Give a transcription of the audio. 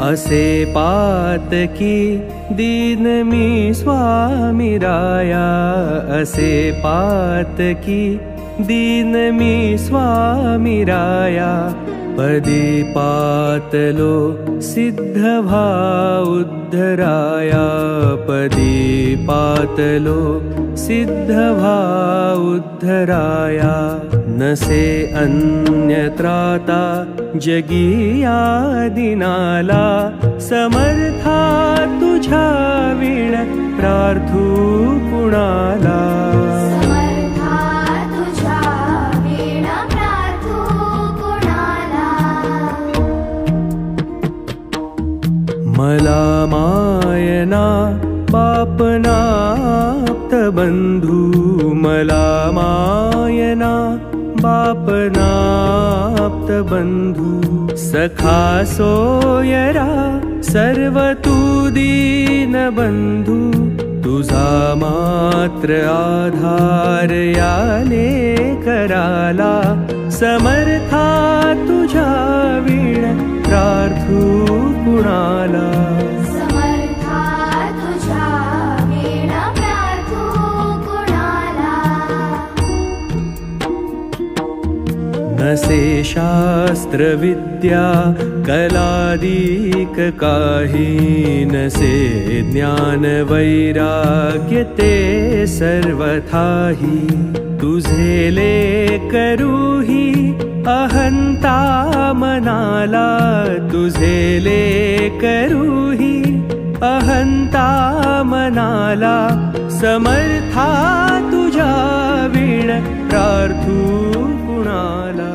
असे पातकी दीन मी स्वामी राया, असे पातकी दीन मी स्वामी राया। पदी पातलो सिद्ध भा उद्धराया, पदी पातलो सिद्ध भा उद्धराया। नसे अन्यत्राता जगिया दिनाला, समर्था तुझ्या वीण प्रार्थू कुणाला। मला मायना बापनाप्त बंधू, मला मायना बापनाप्त बंधू। सखा सोयरा सर्व तू दीन बंधू, तुझा मात्र आधार याले कराला। समर्था तुझ्या वीण प्रार्थू कुणाला। समर्था तुझ्या वीण प्रार्थू कुणाला। नसे शास्त्र विद्या कलादिक काही, नसे ज्ञान वैराग्य ते सर्वथाही। तुझेले करूही अहंता मनाला, तुझेले करूही अहंता मनाला। समर्था तुझ्या वीण प्रार्थू कुणाला।